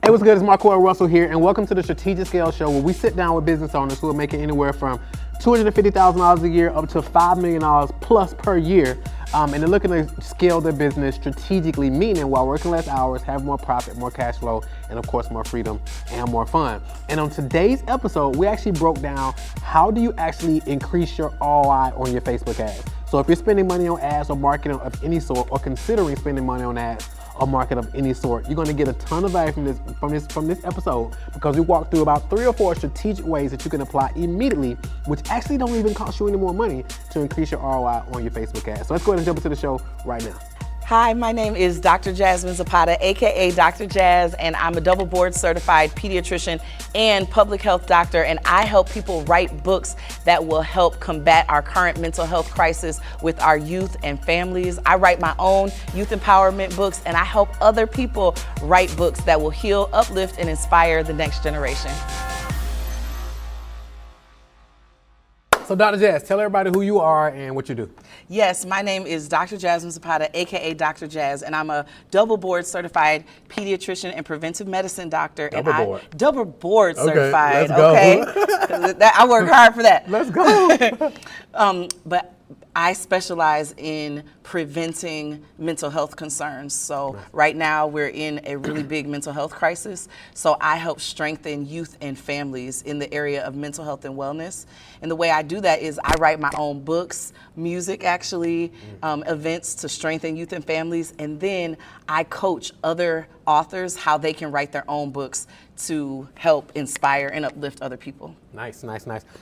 Hey, what's good? It's Marco Russell here, and welcome to the Strategic Scale Show, where we sit down with business owners who are making anywhere from $250,000 a year up to $5 million plus per year. And they're looking to scale their business strategically, meaning while working less hours, have more profit, more cash flow, and of course more freedom and more fun. And on today's episode, we actually broke down how do you actually increase your ROI on your Facebook ads. So if you're spending money on ads or marketing of any sort, or considering spending money on ads or market of any sort, you're going to get a ton of value from this episode, because we walk through about 3 or 4 strategic ways that you can apply immediately, which actually don't even cost you any more money, to increase your ROI on your Facebook ads. So let's go ahead and jump into the show right now. Hi, my name is Dr. Jasmine Zapata, aka Dr. Jazz, and I'm a double board certified pediatrician and public health doctor, and I help people write books that will help combat our current mental health crisis with our youth and families. I write my own youth empowerment books, and I help other people write books that will heal, uplift, and inspire the next generation. So Dr. Jazz, tell everybody who you are and what you do. Yes, my name is Dr. Jasmine Zapata, aka Dr. Jazz, and I'm a double board certified pediatrician and preventive medicine doctor. Double board certified. Let's go. Okay, I work hard for that. Let's go. But I specialize in preventing mental health concerns. So right now we're in a really big mental health crisis. So I help strengthen youth and families in the area of mental health and wellness. And the way I do that is I write my own books, music actually, events to strengthen youth and families. And then I coach other authors how they can write their own books to help inspire and uplift other people. Nice.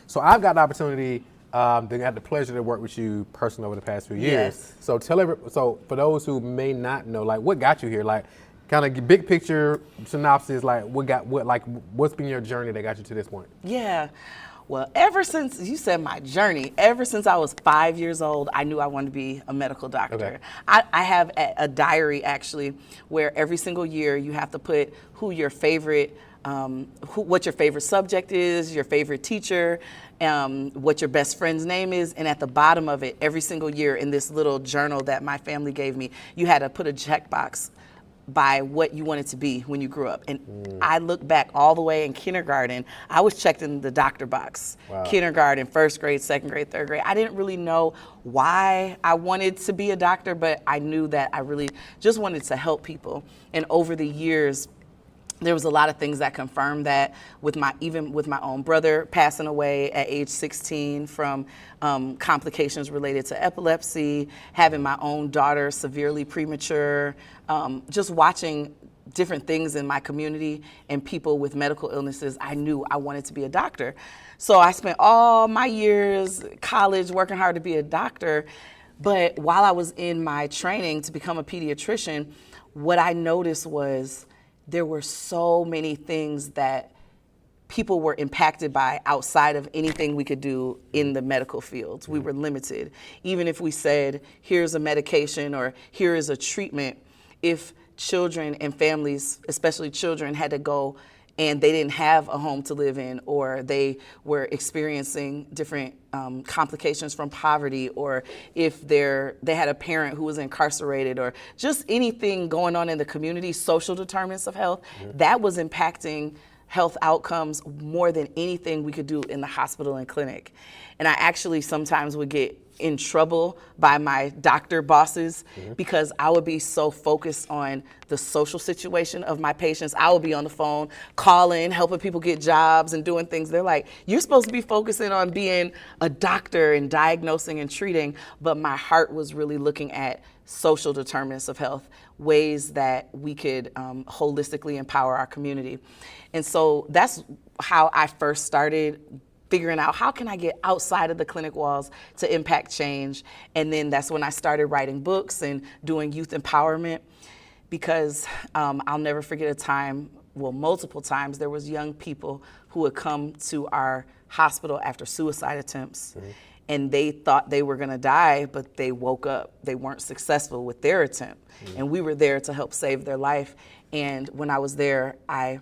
So I've got the opportunity then had the pleasure to work with you personally over the past few years. Yes. So so for those who may not know, like, what got you here? Like, kind of big picture synopsis, like what's been your journey that got you to this point? Yeah. Well, ever since, you said my journey, ever since I was 5 years old, I knew I wanted to be a medical doctor. Okay. I have a diary actually where every single year you have to put who your favorite what your favorite subject is, your favorite teacher, what your best friend's name is, and at the bottom of it, every single year in this little journal that my family gave me, you had to put a checkbox by what you wanted to be when you grew up. And I look back all the way in kindergarten, I was checked in the doctor box. Wow. Kindergarten, first grade, second grade, third grade. I didn't really know why I wanted to be a doctor, but I knew that I really just wanted to help people. And over the years, there was a lot of things that confirmed that, even with my own brother passing away at age 16 from complications related to epilepsy, having my own daughter severely premature, just watching different things in my community and people with medical illnesses, I knew I wanted to be a doctor. So I spent all my years, college, working hard to be a doctor. But while I was in my training to become a pediatrician, what I noticed was there were so many things that people were impacted by outside of anything we could do in the medical fields. We were limited. Even if we said, here's a medication or here is a treatment, if children and families, especially children, had to go and they didn't have a home to live in, or they were experiencing different complications from poverty, or if they had a parent who was incarcerated, or just anything going on in the community, social determinants of health, that was impacting health outcomes more than anything we could do in the hospital and clinic. And I actually sometimes would get in trouble by my doctor bosses because I would be so focused on the social situation of my patients. I would be on the phone calling, helping people get jobs and doing things. They're like, you're supposed to be focusing on being a doctor and diagnosing and treating, but my heart was really looking at social determinants of health, ways that we could holistically empower our community. And so that's how I first started figuring out, how can I get outside of the clinic walls to impact change? And then that's when I started writing books and doing youth empowerment, because I'll never forget a time, well, multiple times, there was young people who would come to our hospital after suicide attempts. And they thought they were gonna die, but they woke up. They weren't successful with their attempt. And we were there to help save their life. And when I was there, I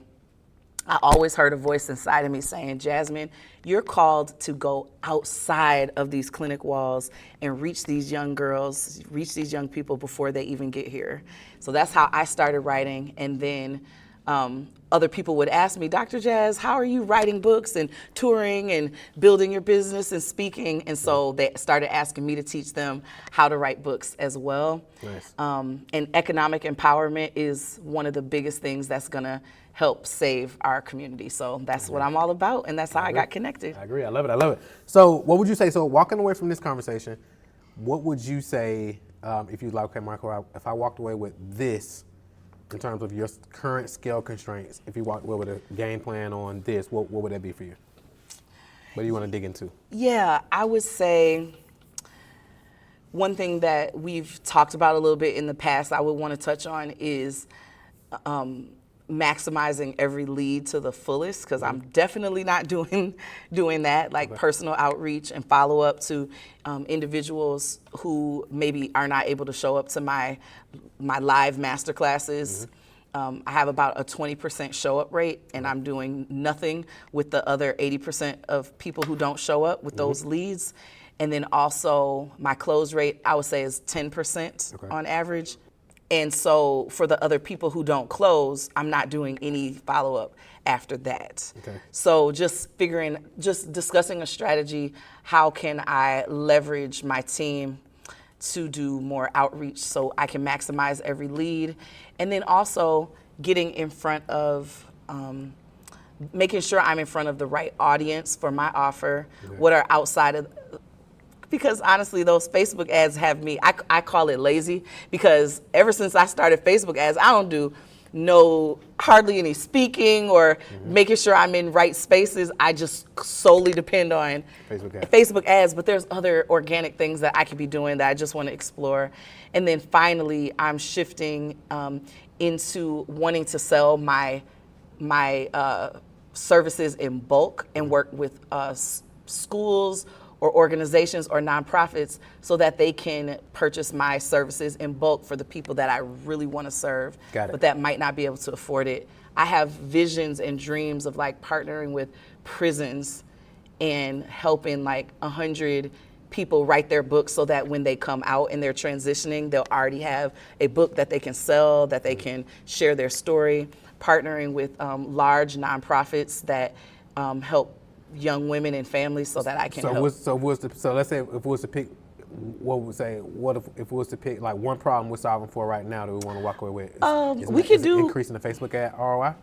always heard a voice inside of me saying, Jasmine, you're called to go outside of these clinic walls and reach these young girls, reach these young people before they even get here. So that's how I started writing. And then other people would ask me, Dr. Jazz, how are you writing books and touring and building your business and speaking? And so they started asking me to teach them how to write books as well. Nice. And economic empowerment is one of the biggest things that's going to help save our community. So that's what I'm all about, and that's how I got connected. I agree. I love it. I love it. So what would you say? So walking away from this conversation, what would you say if you like, okay, Michael, if I walked away with this in terms of your current scale constraints, if you walked away with a game plan on this, what would that be for you? What do you want to dig into? Yeah, I would say one thing that we've talked about a little bit in the past I would want to touch on is maximizing every lead to the fullest, because I'm definitely not doing that, like personal outreach and follow up to individuals who maybe are not able to show up to my live master classes. I have about a 20% show up rate, and I'm doing nothing with the other 80% of people who don't show up with those leads. And then also my close rate, I would say, is 10% on average. And so for the other people who don't close, I'm not doing any follow-up after that. So just discussing a strategy, how can I leverage my team to do more outreach so I can maximize every lead? And then also getting in front of, making sure I'm in front of the right audience for my offer, what are outside of, because honestly, those Facebook ads have me, I call it lazy, because ever since I started Facebook ads, I don't do hardly any speaking or making sure I'm in right spaces. I just solely depend on Facebook ads, but there's other organic things that I could be doing that I just want to explore. And then finally, I'm shifting into wanting to sell my services in bulk and work with schools or organizations or nonprofits so that they can purchase my services in bulk for the people that I really want to serve, but that might not be able to afford it. I have visions and dreams of like partnering with prisons and helping like 100 people write their books so that when they come out and they're transitioning, they'll already have a book that they can sell, that they can share their story. Partnering with large nonprofits that help young women and families so that I can help. So let's say if it was to pick, what if it was to pick like one problem we're solving for right now that we want to walk away with? We could do increasing the Facebook ad ROI.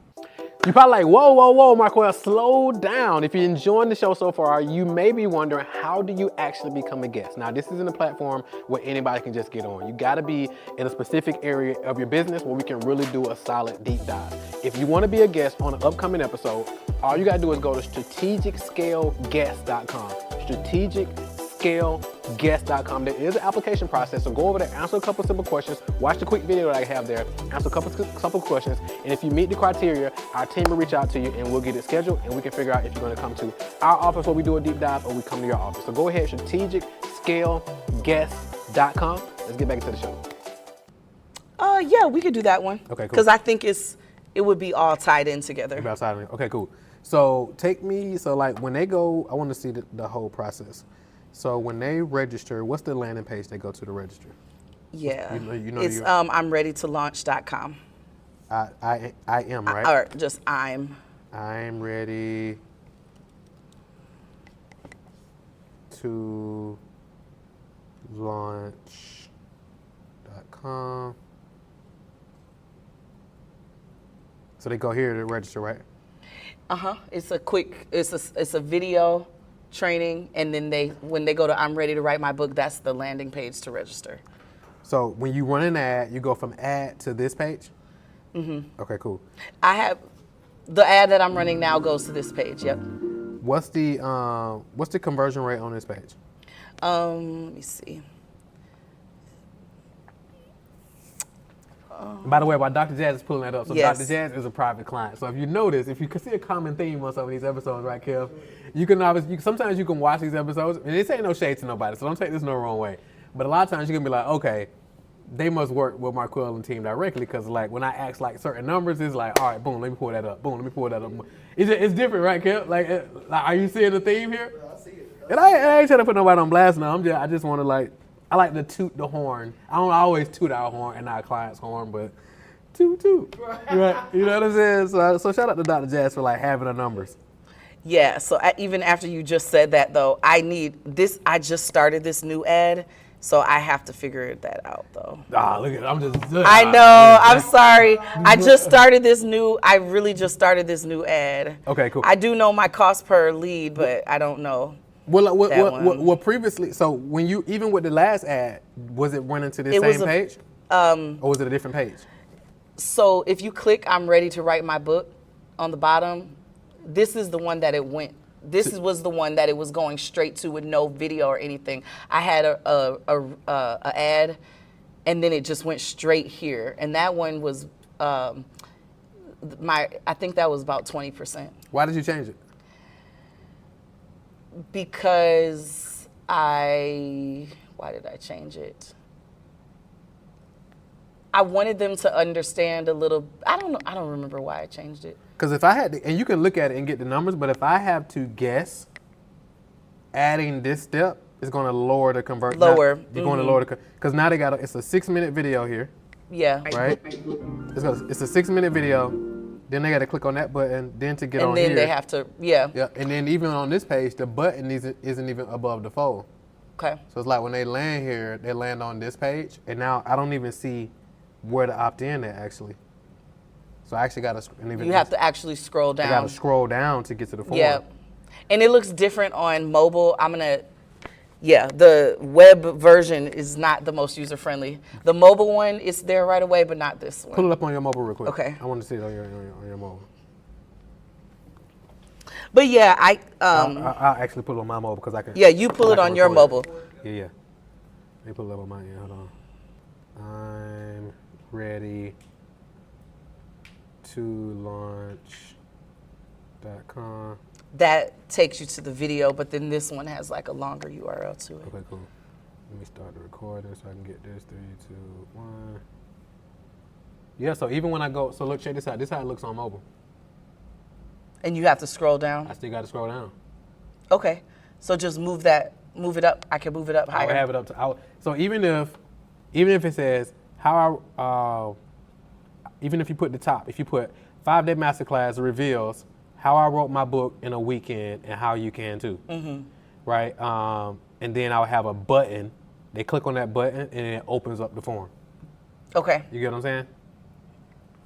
You're probably like, whoa, Marquel, slow down. If you're enjoying the show so far, you may be wondering, how do you actually become a guest? Now, this isn't a platform where anybody can just get on. You gotta be in a specific area of your business where we can really do a solid deep dive. If you wanna be a guest on an upcoming episode, all you gotta do is go to strategicscaleguest.com. strategicscaleguest.com. There is an application process, so go over there, answer a couple simple questions, watch the quick video that I have there, answer a couple questions, and if you meet the criteria, our team will reach out to you and we'll get it scheduled and we can figure out if you're gonna come to our office where we do a deep dive or we come to your office. So go ahead, strategicscaleguest.com. Let's get back into the show. Yeah, we could do that one. Okay, cool. Because I think it would be all tied in together. Okay, cool. So like when they go, I want to see the whole process. So when they register, what's the landing page they go to register? Yeah, it's I'm ready to launch.com. I am, right? Or just I'm ready to launch.com. So they go here to register, right? It's a video training, and then when they go to I'm ready to write my book, that's the landing page to register. So when you run an ad, you go from ad to this page? Okay, cool. I have the ad that I'm running now goes to this page. Yep. What's the conversion rate on this page? Let me see. By the way, while Dr. Jazz is pulling that up, so Yes. Dr. Jazz is a private client. So if you notice, if you can see a common theme on some of these episodes, right, Kev? Sometimes you can watch these episodes, and this ain't no shade to nobody, so don't take this no wrong way. But a lot of times you can be like, okay, they must work with Marquel and team directly, because like when I ask like certain numbers, it's like, all right, boom, let me pull that up. Boom, let me pull that up. It's different, right, Kev? Like, are you seeing the theme here? I see it. And I ain't trying to put nobody on blast now. I just want to I like to toot the horn. I don't always toot our horn and our client's horn, but toot. Right? You know what I'm saying? So shout out to Dr. Jazz for like having the numbers. Yeah, so even after you just said that, though, I need this. I just started this new ad, so I have to figure that out, though. Look at it. I'm just. I know. I'm sorry. I really just started this new ad. Okay, cool. I do know my cost per lead, but I don't know. Well, previously, so when you, even with the last ad, was it running to the same page? Or was it a different page? So if you click I'm ready to write my book on the bottom, this is the one that it went. This was the one that it was going straight to with no video or anything. I had a ad, and then it just went straight here. And that one was I think that was about 20%. Why did you change it? Because why did I change it? I wanted them to understand a little. I don't know. I don't remember why I changed it. Because if I had to, and you can look at it and get the numbers, but if I have to guess, adding this step is going to lower the conversion. Lower. You're going to lower the, because now they got it's a 6-minute video here. Yeah. Right. It's a 6-minute video. Then they got to click on that button. Then to get on here. And then they have to. Yeah. Yeah. And then even on this page, the button isn't even above the fold. Okay. So it's like when they land here, they land on this page, and now I don't even see where to opt in at actually. So I actually got to. You have to actually scroll down. I got to scroll down to get to the form. Yeah, and it looks different on mobile. The web version is not the most user friendly. The mobile one is there right away, but not this one. Pull it up on your mobile real quick. Okay. I want to see it on your mobile. But yeah, I'll actually put it on my mobile because I can. Yeah, you pull it on your mobile. Yeah. Let me pull it up on my end. Hold on. I'm ready to launch.com. That takes you to the video, but then this one has like a longer URL to it. Okay, cool. Let me start the recording so I can get this. 3, 2, 1. Yeah, so even when I go, so look, check this out. This is how it looks on mobile. And you have to scroll down? I still got to scroll down. Okay, so just move it up. I can move it up higher. I would have it up to, so even if it says even if you put the top, if you put 5-day masterclass reveals how I wrote my book in a weekend and how you can too, right? And then I would have a button. They click on that button and it opens up the form. Okay. You get what I'm saying?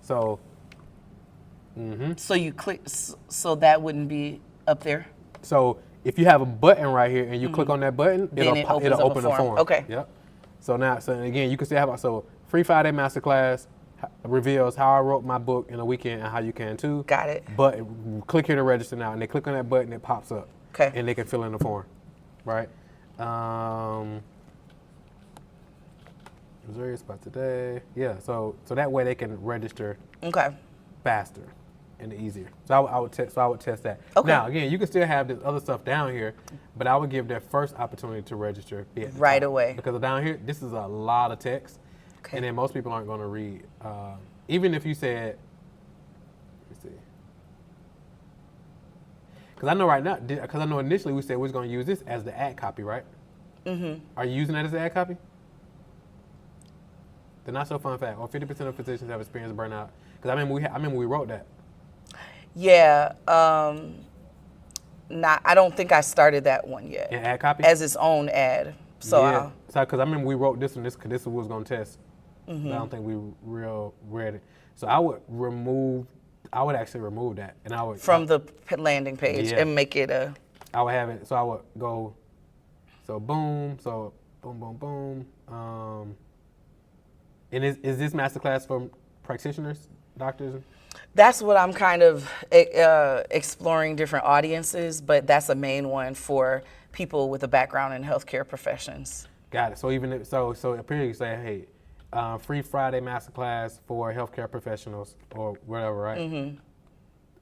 So. So you click, so that wouldn't be up there? So if you have a button right here and you click on that button, it'll open the form. Okay. Yep. So again, you can see free 5-day masterclass reveals how I wrote my book in a weekend and how you can too. Got it. But click here to register now, and they click on that button, it pops up. Okay. And they can fill in the form, right? Missouri spot today. Yeah. So that way they can register. Okay. Faster and easier. So I would test that. Okay. Now again, you can still have this other stuff down here, but I would give their first opportunity to register right away. Because down here, this is a lot of text. Okay. And then most people aren't going to read. Even if you said, let me see. Because I know right now, because I know initially we said we was going to use this as the ad copy, right? Are you using that as the ad copy? The not so fun fact, or 50% of physicians have experienced burnout. Because I remember we wrote that. Yeah. I don't think I started that one yet. An ad copy? As its own ad. So yeah. Because I remember we wrote this one, this was going to test. But I don't think we read it. So I would actually remove that. And I would from the landing page and make it a. I would have it, so I would go, boom, boom. And is this masterclass for practitioners, doctors? That's what I'm kind of exploring different audiences, but that's a main one for people with a background in healthcare professions. Got it. So so up here you say, hey, free Friday masterclass for healthcare professionals or whatever, right?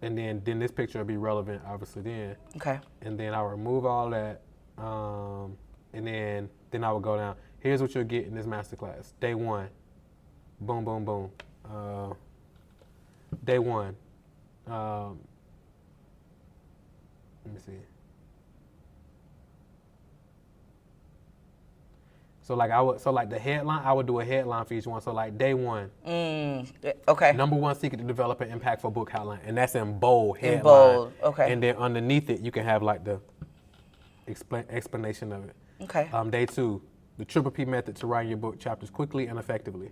And then this picture will be relevant, obviously. Then. Okay. And then I'll remove all that, and then I will go down. Here's what you'll get in this masterclass. Day 1. Boom, boom, boom. Day 1. Let me see. So like the headline, I would do a headline for each one. So like day one. Okay. Number one secret to develop an impactful book outline, and that's in bold headline. In bold. Okay. And then underneath it, you can have like the explanation of it. Okay. Day two, the triple P method to write your book chapters quickly and effectively,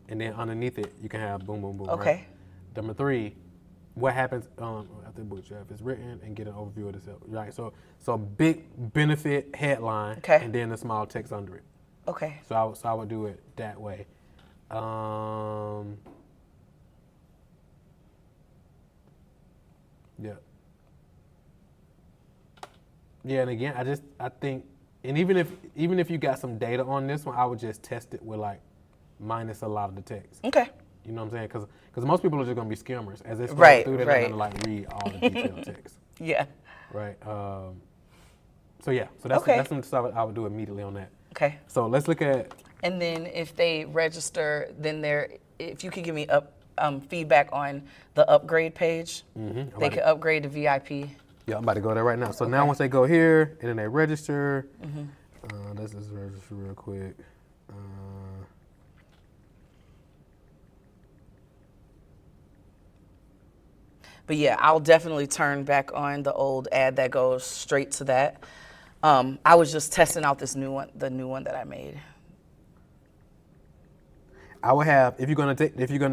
and then underneath it, you can have boom, boom, boom. Okay. Right? Number three, what happens after the book draft is written, and get an overview of itself. Right. So big benefit headline, okay, and then the small text under it. Okay. So I would do it that way. Yeah. Yeah, and again, I think, and even if you got some data on this one, I would just test it with like minus a lot of the text. Okay. You know what I'm saying? Because most people are just gonna be skimmers as they scroll through. They're not gonna like read all the detailed text. Yeah. Right. So that's some stuff I would do immediately on that. Okay. So let's look at. And then if they register, then if you could give me feedback on the upgrade page, they could upgrade to VIP. Yeah, I'm about to go there right now. So now once they go here and then they register, let's just register real quick. But yeah, I'll definitely turn back on the old ad that goes straight to that. I was just testing out this new one, the new one that I made. I would have, if you're gonna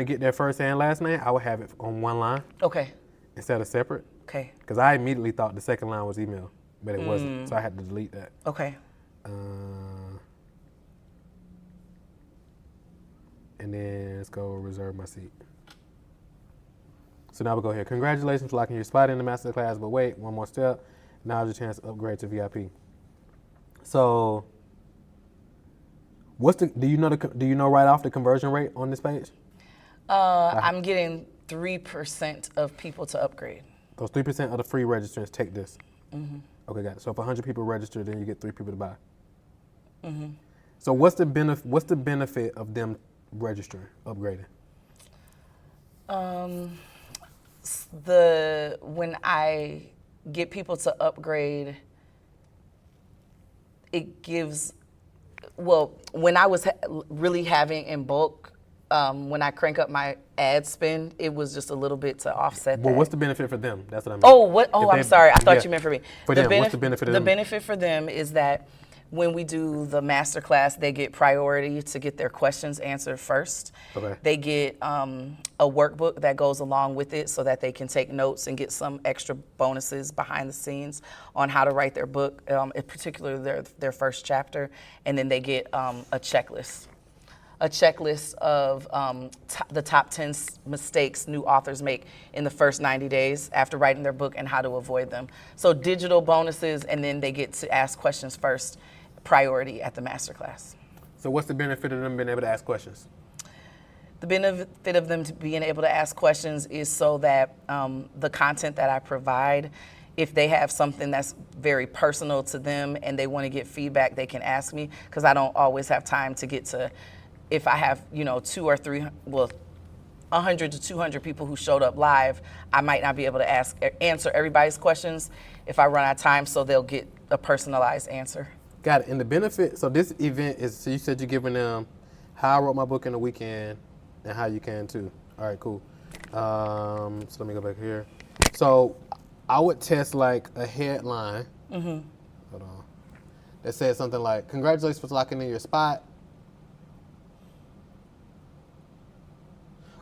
get their first and last name, I would have it on one line. Okay. Instead of separate. Okay. Because I immediately thought the second line was email, but it wasn't, so I had to delete that. Okay. And then let's go reserve my seat. So now we'll go here. Congratulations for locking your spot in the master class, but wait, one more step. Now's your chance to upgrade to VIP. So, do you know right off the conversion rate on this page? I'm getting 3% of people to upgrade. Those 3% of the free registrants take this. Okay, got it. So if 100 people register, then you get 3 people to buy. So what's the benefit of them registering, upgrading? When I get people to upgrade, it gives, when I was really having in bulk, when I crank up my ad spend, it was just a little bit to offset that. Well, what's the benefit for them? That's what I mean. I'm sorry. I thought you meant for me. For them, what's the benefit of them? The benefit for them is that when we do the master class, they get priority to get their questions answered first. Okay. They get a workbook that goes along with it so that they can take notes and get some extra bonuses behind the scenes on how to write their book, in particular their first chapter. And then they get a checklist of the top 10 mistakes new authors make in the first 90 days after writing their book and how to avoid them. So digital bonuses, and then they get to ask questions first, priority at the masterclass. So what's the benefit of them being able to ask questions? The benefit of them being able to ask questions is so that the content that I provide, if they have something that's very personal to them and they want to get feedback, they can ask me, because I don't always have time to get to. If I have, 200 to 200 people who showed up live, I might not be able to answer everybody's questions if I run out of time, so they'll get a personalized answer. Got it. And the benefit, so this event is, so you said you're giving them how I wrote my book in a weekend and how you can too. All right, cool. So let me go back here. So I would test like a headline. Hold on. That says something like, congratulations for locking in your spot.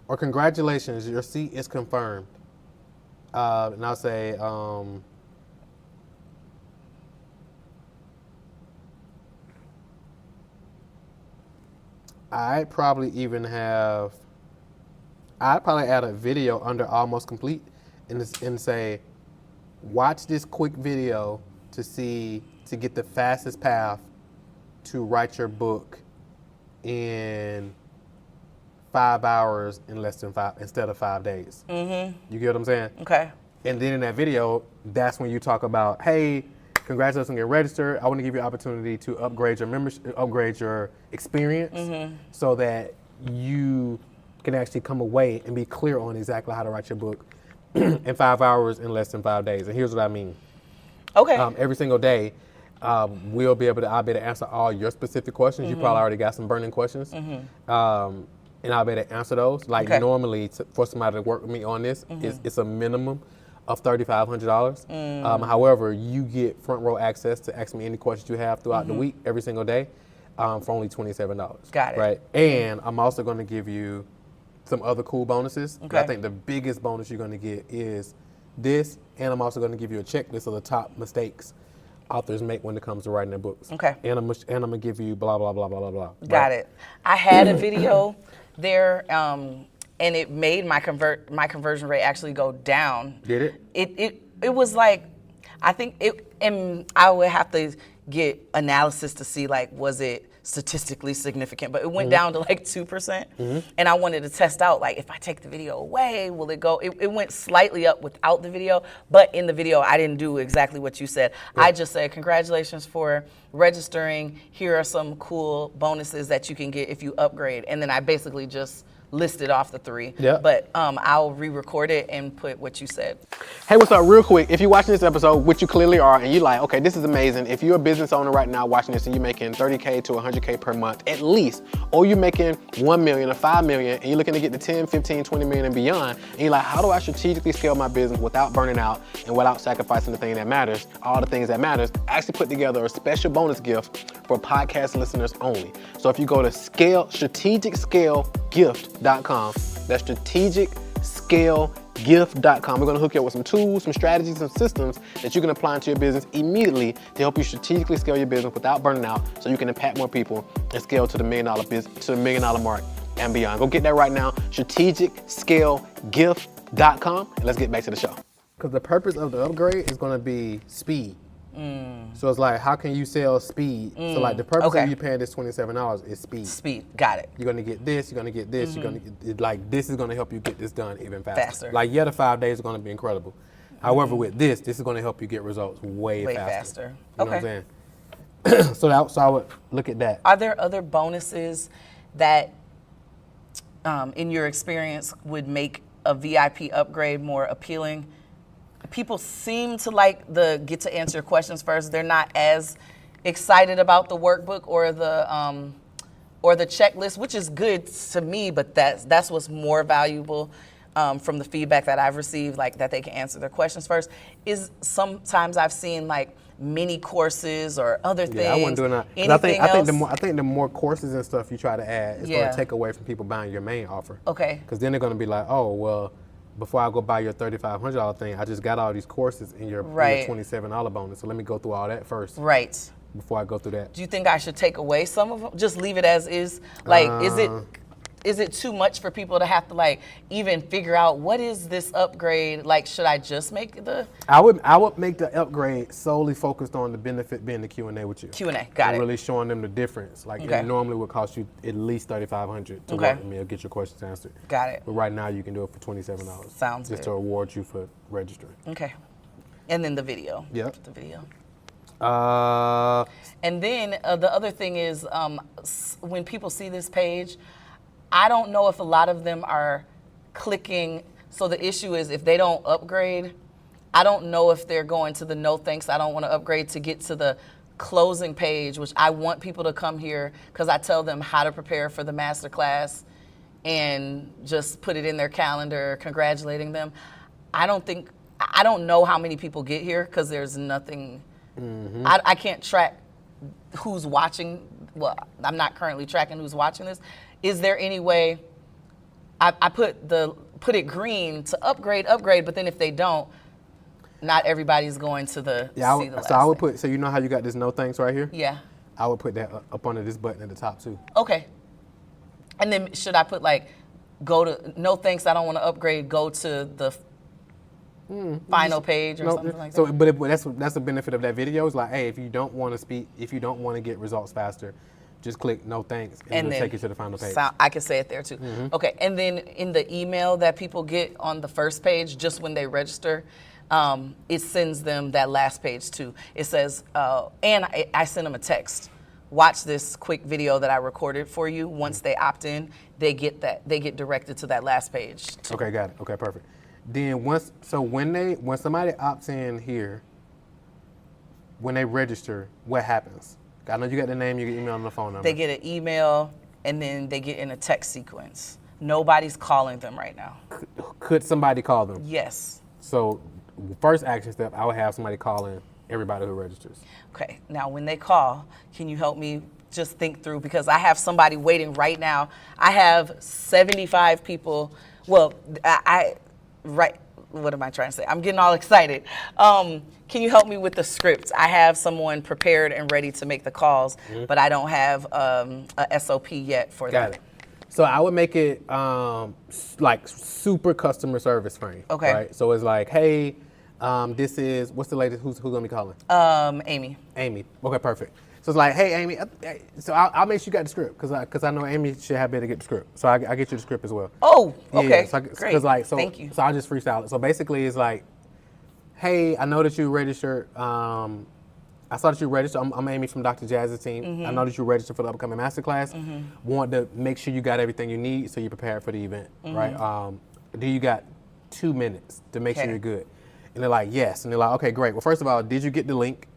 Or congratulations, your seat is confirmed. And I'll say, I'd probably add a video under almost complete and say, watch this quick video to get the fastest path to write your book in 5 hours in less than 5 instead of 5 days. You get what I'm saying? Okay. And then in that video, that's when you talk about, hey, congratulations on getting registered. I want to give you an opportunity to upgrade your membership, upgrade your experience, so that you can actually come away and be clear on exactly how to write your book in 5 hours in less than 5 days. And here's what I mean. Okay. Every single day. I'll be able to answer all your specific questions. You probably already got some burning questions. And I'll be able to answer those. Like normally, for somebody to work with me on this, it's a minimum of $3,500. However, you get front row access to ask me any questions you have throughout the week, every single day, for only $27. Got it. Right? And I'm also going to give you some other cool bonuses. Okay. I think the biggest bonus you're going to get is this, and I'm also going to give you a checklist of the top mistakes authors make when it comes to writing their books. Okay. And I'm going to give you blah, blah, blah, blah, blah, blah. Got it. I had a video there, and it made my conversion rate actually go down. Did it? It was like, I think and I would have to get analysis to see, like, was it statistically significant, but it went down to like 2%. And I wanted to test out, like, if I take the video away, will it go? It went slightly up without the video, but in the video, I didn't do exactly what you said. I just said, congratulations for registering. Here are some cool bonuses that you can get if you upgrade. And then I basically just listed off the 3. Yeah. But I'll re-record it and put what you said. Hey, what's up? Real quick, if you're watching this episode, which you clearly are, and you're like, okay, this is amazing. If you're a business owner right now watching this and you're making $30K to $100K per month at least, or you're making $1 million or $5 million, and you're looking to get to 10, 15, 20 million and beyond, and you're like, how do I strategically scale my business without burning out and without sacrificing the thing that matters, all the things that matters? I actually put together a special bonus gift for podcast listeners only. So if you go to strategicscalegift.com, that's strategicscalegift.com. We're going to hook you up with some tools, some strategies, some systems that you can apply into your business immediately to help you strategically scale your business without burning out, so you can impact more people and scale to the $1 million business, to the $1 million mark and beyond. Go get that right now, strategicscalegift.com, and let's get back to the show. Because the purpose of the upgrade is going to be speed. So it's like, how can you sell speed? So like the purpose of you paying this $27 is speed. Speed, got it. You're gonna get this, you're gonna get this, you're gonna get, like, this is gonna help you get this done even faster. Like, yeah, the 5 days are gonna be incredible. However, with this is gonna help you get results way faster. You know what I'm saying? So I would look at that. Are there other bonuses that, in your experience, would make a VIP upgrade more appealing? People seem to like the get to answer questions first. They're not as excited about the workbook or the checklist, which is good to me, but that's what's more valuable from the feedback that I've received, like that they can answer their questions first. Is sometimes I've seen like mini courses or other things. Yeah, I wasn't doing that. I think the more courses and stuff you try to add, it's going to take away from people buying your main offer. Okay. Because then they're going to be like, oh, well, before I go buy your $3,500 thing, I just got all these courses in your $27 bonus. So let me go through all that first. Right. Before I go through that. Do you think I should take away some of them? Just leave it as is? Like, is it too much for people to have to like even figure out what is this upgrade? Like, should I just make the? I would make the upgrade solely focused on the benefit being the Q&A with you. Q&A, got it. Really showing them the difference. Like, it normally would cost you at least $3,500 to work with me or get your questions answered. Got it. But right now you can do it for $27. Sounds just good. to reward you for registering. Okay. And then the video. Yep. The video. And then the other thing is when people see this page, I don't know if a lot of them are clicking. So the issue is if they don't upgrade, I don't know if they're going to the no thanks, I don't want to upgrade to get to the closing page, which I want people to come here because I tell them how to prepare for the masterclass and just put it in their calendar, congratulating them. I don't know how many people get here because there's nothing, I can't track who's watching. Well, I'm not currently tracking who's watching this. Is there any way I put it green to upgrade, but then if they don't, not everybody's going to see the last I would thing. put, so you know how you got this no thanks right here? Yeah. I would put that up under this button at the top too. Okay. And then should I put like, go to, no thanks, I don't want to upgrade, go to the final page or something like that? So, but that's the benefit of that video. Is like, hey, if you don't want to speak, if you don't want to get results faster, just click no thanks and it'll take you to the final page. I can say it there too. Okay, and then in the email that people get on the first page, just when they register, it sends them that last page too. It says, and I send them a text. Watch this quick video that I recorded for you. Once they opt in, they get directed to that last page too. Okay, got it. Okay, perfect. Then when somebody opts in here, when they register, what happens? I know you got the name, you get email, and the phone number. They get an email, and then they get in a text sequence. Nobody's calling them right now. Could somebody call them? Yes. So first action step, I would have somebody call in everybody who registers. Okay, now when they call, can you help me just think through, because I have somebody waiting right now. I have 75 people. Well, what am I trying to say? I'm getting all excited. Can you help me with the script? I have someone prepared and ready to make the calls, but I don't have a SOP yet for that. Got it. So I would make it like super customer service frame. Okay. Right? So it's like, hey, this is, what's the latest, who's gonna be calling? Amy. Amy. Okay, perfect. So it's like, hey, Amy. So I'll make sure you got the script because I know Amy should have better get the script. So I get you the script as well. Oh, okay. Yeah, so great. Thank you. So I'll just freestyle it. So basically, it's like, hey, I know that you registered. I saw that you registered. I'm Amy from Dr. Jazz's team. I know that you registered for the upcoming masterclass. Want to make sure you got everything you need so you're prepared for the event, right? Do you got 2 minutes to make sure you're good? And they're like, yes. And they're like, okay, great. Well, first of all, did you get the link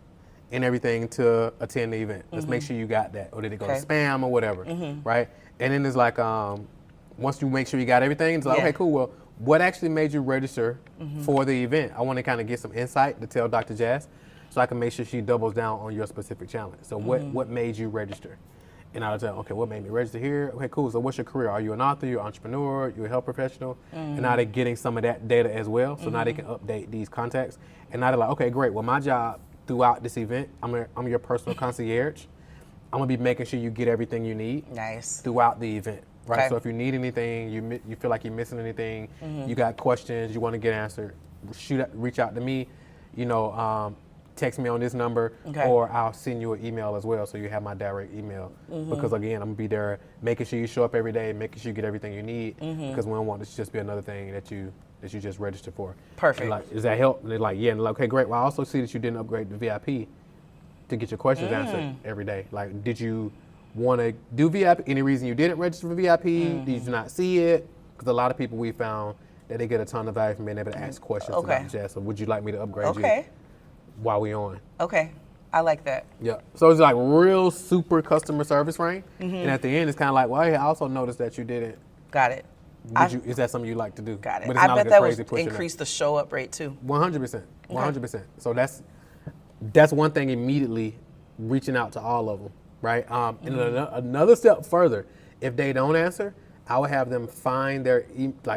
and everything to attend the event? Let's make sure you got that. Or did it go to spam or whatever, right? And then it's like, once you make sure you got everything, it's like, okay, cool. Well, what actually made you register for the event? I want to kind of get some insight to tell Dr. Jazz so I can make sure she doubles down on your specific challenge. So what made you register? And I'll tell, okay, what made me register here? Okay, cool. So what's your career? Are you an author? You're an entrepreneur? You're a health professional? And now they're getting some of that data as well. So now they can update these contacts. And now they're like, okay, great. Well, my job throughout this event, I'm your personal concierge. I'm gonna be making sure you get everything you need throughout the event, right? Okay. So if you need anything, you feel like you're missing anything, you got questions, you want to get answered, reach out to me, text me on this number, or I'll send you an email as well, so you have my direct email. Because again, I'm gonna be there making sure you show up every day, making sure you get everything you need, because we don't want this to just be another thing that you just registered for. Perfect. And like, does that help? And they're like, yeah. And like, okay, great. Well, I also see that you didn't upgrade the VIP to get your questions answered every day. Like, did you want to do VIP? Any reason you didn't register for VIP? Did you not see it? Because a lot of people we found that they get a ton of value from being able to ask questions to Dr. Jazz. So would you like me to upgrade you while we on? Okay. I like that. Yeah. So it's like real super customer service frame. And at the end, it's kind of like, well, hey, I also noticed that you didn't. Got it. Is that something you like to do? Got it. But it's I not bet like that crazy would pushing increase the show up rate too. 100%. 100%. So that's one thing immediately reaching out to all of them, right? And another step further, if they don't answer, I would have them find their,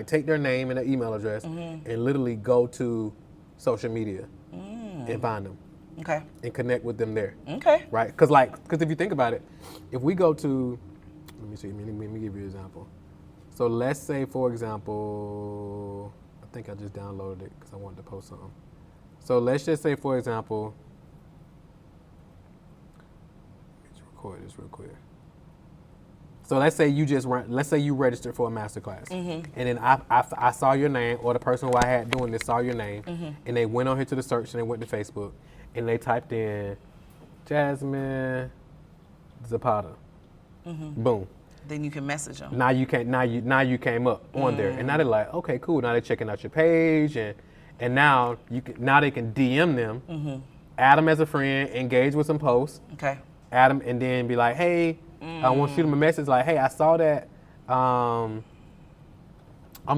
take their name and their email address and literally go to social media and find them. Okay. And connect with them there. Okay. Right? Because if you think about it, if we go to, let me give you an example. So let's say, for example, I think I just downloaded it because I wanted to post something. So let's just say, for example, let's record this real quick. So let's say you registered for a masterclass, and then I saw your name, or the person who I had doing this saw your name, and they went on here to the search and they went to Facebook, and they typed in Jasmine Zapata. Boom. Then you can message them. Now you came up on there, and now they're like, okay, cool. Now they're checking out your page, and now they can DM them, add them as a friend, engage with some posts, add them, and then be like, hey, I want to shoot them a message like, hey, I saw that. I'm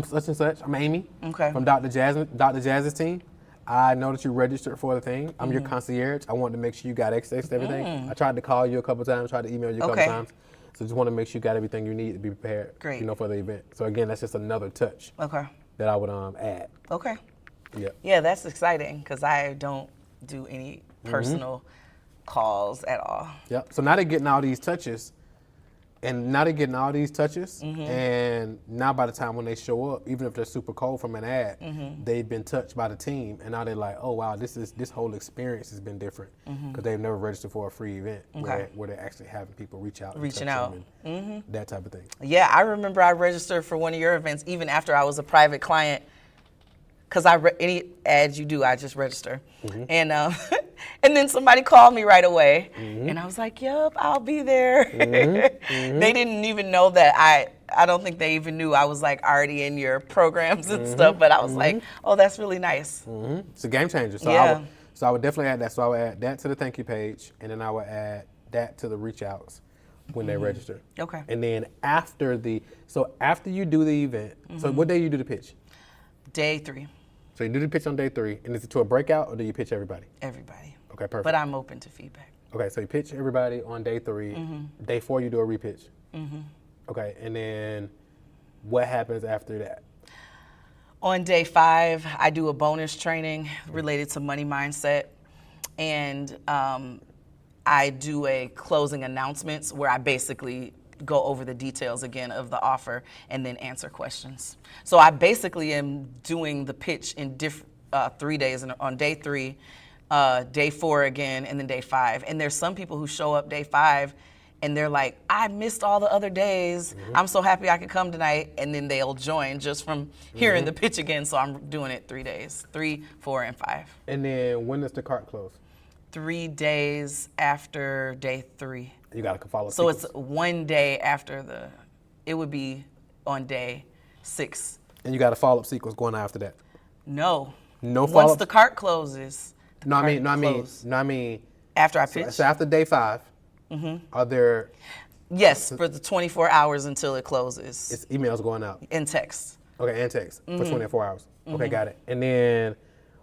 such and such. I'm Amy from Dr. Jazz's team. I know that you registered for the thing. I'm your concierge. I wanted to make sure you got access to everything. I tried to call you a couple times, tried to email you a couple times. So just want to make sure you got everything you need to be prepared, for the event. So again, that's just another touch that I would add. Okay. Yeah. Yeah, that's exciting because I don't do any personal calls at all. Yep. So now they're getting all these touches, and now by the time when they show up, even if they're super cold from an ad, they've been touched by the team, and now they're like, oh wow, this whole experience has been different because they've never registered for a free event where they're actually having people reaching out and that type of thing. Yeah, I remember I registered for one of your events even after I was a private client. Because any ads you do, I just register. And and then somebody called me right away. And I was like, yep, I'll be there. They didn't even know that I don't think they even knew I was like already in your programs and stuff. But I was like, oh, that's really nice. It's a game changer. So yeah. So I would definitely add that. So I would add that to the thank you page, and then I would add that to the reach outs when they register. Okay. And then after you do the event, so what day you do the pitch? Day 3. So you do the pitch on day 3, and is it to a breakout, or do you pitch everybody? Everybody. Okay, perfect. But I'm open to feedback. Okay, so you pitch everybody on day 3. Day 4, you do a repitch. Okay, and then what happens after that? On day 5, I do a bonus training related to money mindset, and I do a closing announcements where I basically go over the details again of the offer and then answer questions. So I basically am doing the pitch in 3 days, and on day 3, day 4 again, and then day 5. And there's some people who show up day 5 and they're like, I missed all the other days. I'm so happy I could come tonight. And then they'll join just from hearing the pitch again. So I'm doing it 3 days, 3, 4, and 5. And then when does the cart close? 3 days after day 3. You got to follow. So it's 1 day after it would be on day 6. And you got a follow-up sequence going after that? No. No follow-up? Once the cart closes, I mean. After I pitch. So after day 5, are there? Yes, for the 24 hours until it closes. It's emails going out. And text. Okay, and text for 24 hours. Okay, got it. And then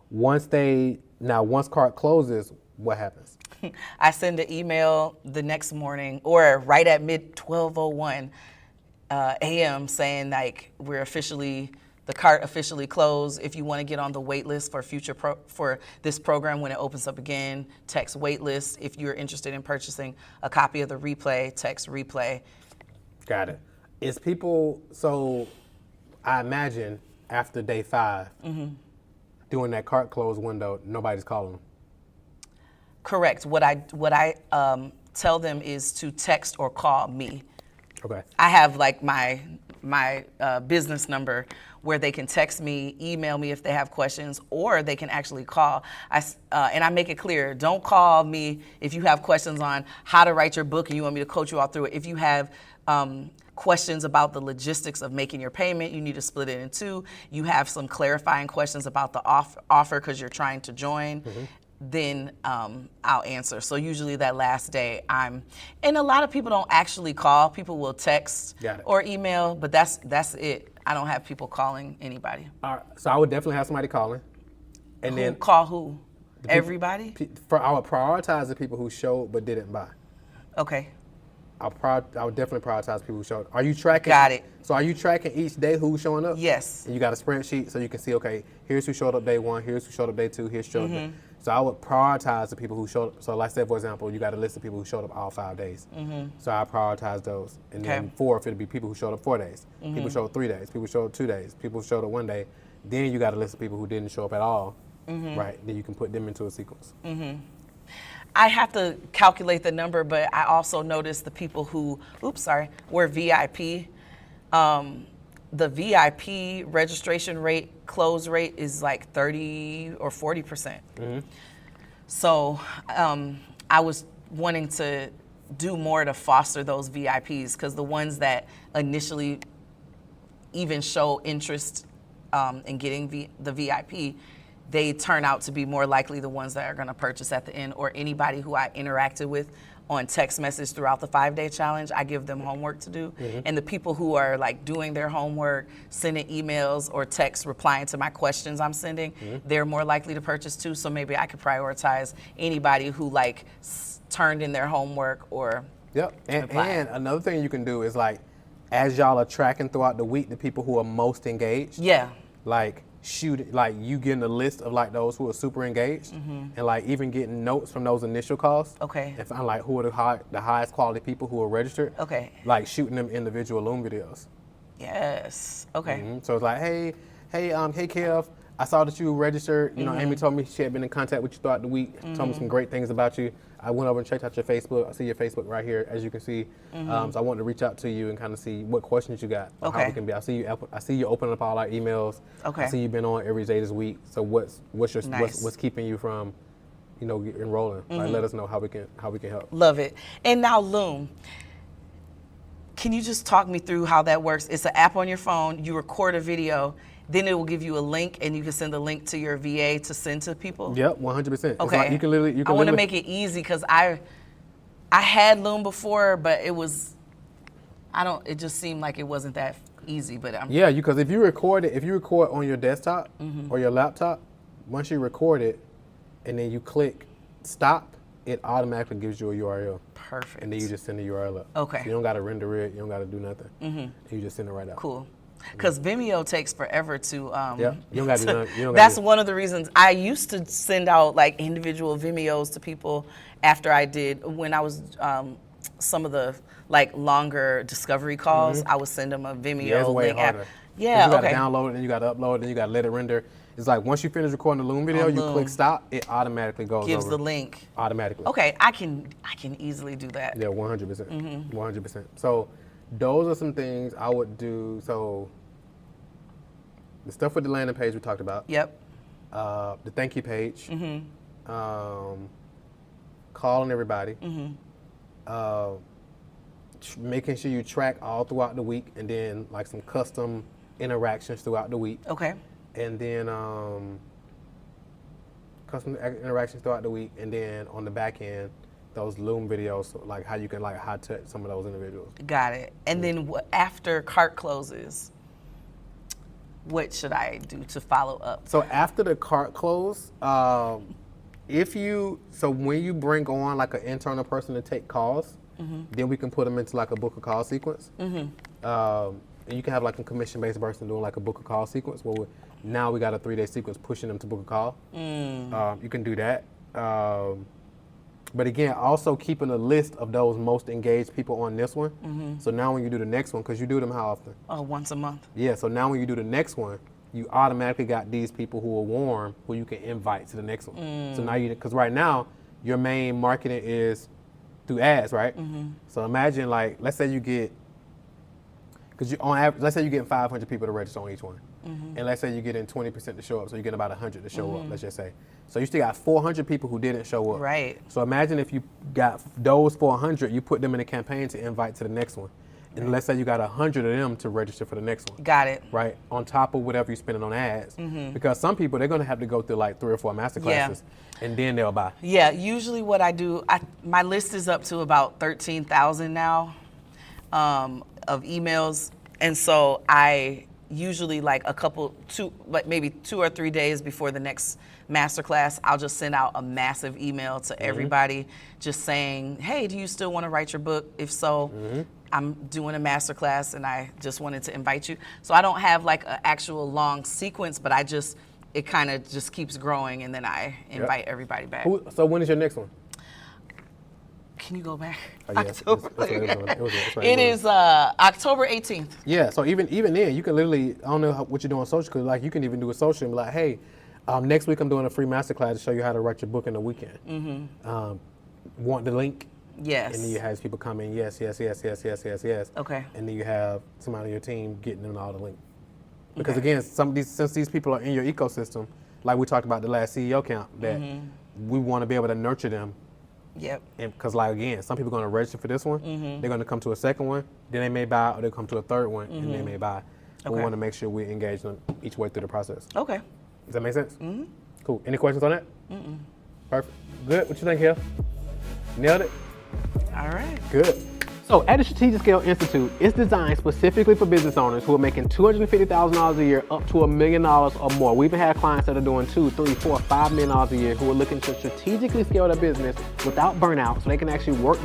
once cart closes, what happens? I send an email the next morning or right at 12:01 a.m. saying like the cart officially closed. If you want to get on the wait list for for this program when it opens up again, text wait list. If you're interested in purchasing a copy of the replay, text replay. Got it. So I imagine after day 5, during that cart close window, nobody's calling them. Correct. What I tell them is to text or call me. Okay. I have like my business number where they can text me, email me if they have questions, or they can actually call. And I make it clear, don't call me if you have questions on how to write your book and you want me to coach you all through it. If you have questions about the logistics of making your payment, you need to split it in 2. You have some clarifying questions about the offer because you're trying to join. Then I'll answer. So usually that last day and a lot of people don't actually call. People will text or email, but that's it. I don't have people calling anybody. All right, so I would definitely have somebody calling. And then call who? Everybody? I would prioritize the people who showed but didn't buy. Okay. I would definitely prioritize people who showed. Are you tracking? Got it. So are you tracking each day who's showing up? Yes. And you got a spreadsheet so you can see, okay, here's who showed up day 1, here's who showed up day 2, here's who showed up day. So I would prioritize the people who showed up. So like I said, for example, you got a list of people who showed up all 5 days. So I prioritize those. And then 4, if it'd be people who showed up 4 days. People showed up 3 days. People showed up 2 days. People showed up 1 day. Then you got a list of people who didn't show up at all. Right. Then you can put them into a sequence. I have to calculate the number, but I also noticed the people who, were VIP. The VIP registration rate, close rate is like 30 or 40%. So I was wanting to do more to foster those VIPs because the ones that initially even show interest in getting the VIP, they turn out to be more likely the ones that are going to purchase at the end, or anybody who I interacted with on text message throughout the 5-day challenge. I give them homework to do. And the people who are like doing their homework, sending emails or texts, replying to my questions I'm sending, they're more likely to purchase too. So maybe I could prioritize anybody who like turned in their homework or and another thing you can do is like, as y'all are tracking throughout the week, the people who are most engaged. Like you getting a list of like those who are super engaged, and like even getting notes from those initial calls. And find like who are the highest quality people who are registered. Like shooting them individual Loom videos. So it's like, hey Kev, I saw that you registered. You know, Amy told me she had been in contact with you throughout the week. Told me some great things about you. I went over and checked out your Facebook. I see your Facebook right here, as you can see. So I wanted to reach out to you and kind of see what questions you got. How we can be. I see you opening up all our emails. I see you've been on every day this week. So what's keeping you from, enrolling? Like, let us know how we can help. Love it. And now Loom. Can you just talk me through how that works? It's an app on your phone. You record a video. then it will give you a link, and you can send the link to your VA to send to people? Yep, 100%. Okay. Like you can literally. I want to make it easy because I had Loom before, but it just seemed like it wasn't that easy. But yeah, because if you record on your desktop or your laptop, once you record it, and then you click stop, it automatically gives you a URL. Perfect. And then you just send the URL up. Okay. So you don't got to render it. You don't got to do nothing. You just send it right out. Cool. Because Vimeo takes forever to. Yeah. You don't got to do nothing. That's one of the reasons I used to send out like individual Vimeos to people after I did when I was some of the like longer discovery calls. I would send them a Vimeo Yeah, it's way link. harder. Yeah. You got to download it, then you got to upload it, then you got to let it render. It's like once you finish recording the Loom video, you click stop, it automatically goes gives over. the link. Automatically. Okay, I can easily do that. Yeah, 100%. 100%. So those are some things I would do. So the stuff with the landing page we talked about. Yep. The thank you page. Calling everybody. Making sure you track all throughout the week, and then like some custom interactions throughout the week. Okay. And then custom interactions throughout the week, and then on the back end, those Loom videos, so like how you can like high touch some of those individuals. Got it. And then after cart closes, what should I do to follow up? So after the cart close, when you bring on like an internal person to take calls, then we can put them into like a book a call sequence. And you can have like a commission-based person doing like a book a call sequence. Well, now we got a 3-day sequence pushing them to book a call. You can do that. But again, also keeping a list of those most engaged people on this one. So now when you do the next one, because you do them how often? Oh, once a month. Yeah, so now when you do the next one, you automatically got these people who are warm who you can invite to the next one. So now because right now, your main marketing is through ads, right? So imagine like, let's say you get, because on average, let's say you're getting 500 people to register on each one. And let's say you're getting 20% to show up, so you're getting about 100 to show up, let's just say. So you still got 400 people who didn't show up. Right. So imagine if you got those 400, you put them in a campaign to invite to the next one. And let's say you got 100 of them to register for the next one. Got it. Right, on top of whatever you're spending on ads. Because some people, they're gonna have to go through like 3 or 4 master classes, and then they'll buy. Yeah, usually what I do, my list is up to about 13,000 now of emails. And so I usually like maybe 2 or 3 days before the next masterclass, I'll just send out a massive email to everybody just saying, hey, do you still want to write your book? If so, I'm doing a masterclass and I just wanted to invite you. So I don't have like an actual long sequence, but it kind of just keeps growing, and then I invite everybody back. So when is your next one? Can you go back? October. It is October 18th. Yeah, so even then, you can literally, I don't know what you're doing on social, because like you can even do a social and be like, hey, next week I'm doing a free masterclass to show you how to write your book in a weekend. Want the link? Yes. And then you have people come in, yes. Okay. And then you have somebody on your team getting them all the link. Because again, since these people are in your ecosystem, like we talked about the last CEO count, that we want to be able to nurture them. Yep. And because like again, some people are going to register for this one, they're going to come to a second one, then they may buy, or they'll come to a third one, and they may buy. But we want to make sure we engage them each way through the process. Okay. Does that make sense? Cool. Any questions on that? Perfect. Good. What you think, Hill? Nailed it? All right. Good. So at the Strategic Scale Institute, it's designed specifically for business owners who are making $250,000 a year up to $1 million or more. We even have clients that are doing $2, $3, $4, $5 million a year who are looking to strategically scale their business without burnout, so they can actually work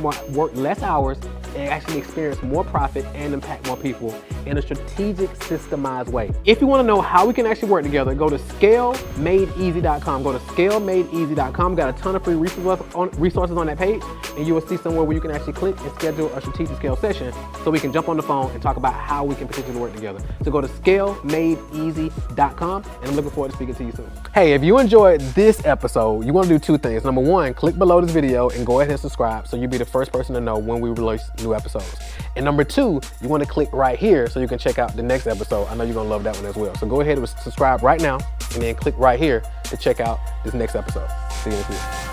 less hours and actually experience more profit and impact more people in a strategic, systemized way. If you want to know how we can actually work together, go to scalemadeeasy.com. Go to scalemadeeasy.com. Got a ton of free resources on that page, and you will see somewhere where you can actually click and schedule a strategic scale session so we can jump on the phone and talk about how we can potentially work together. So go to scalemadeeasy.com, and I'm looking forward to speaking to you soon. Hey, if you enjoyed this episode, you want to do 2 things. Number 1, click below this video and go ahead and subscribe so you'll be the first person to know when we release new episodes. And number 2, you want to click right here so you can check out the next episode. I know you're going to love that one as well. So go ahead and subscribe right now and then click right here to check out this next episode. See you in a few.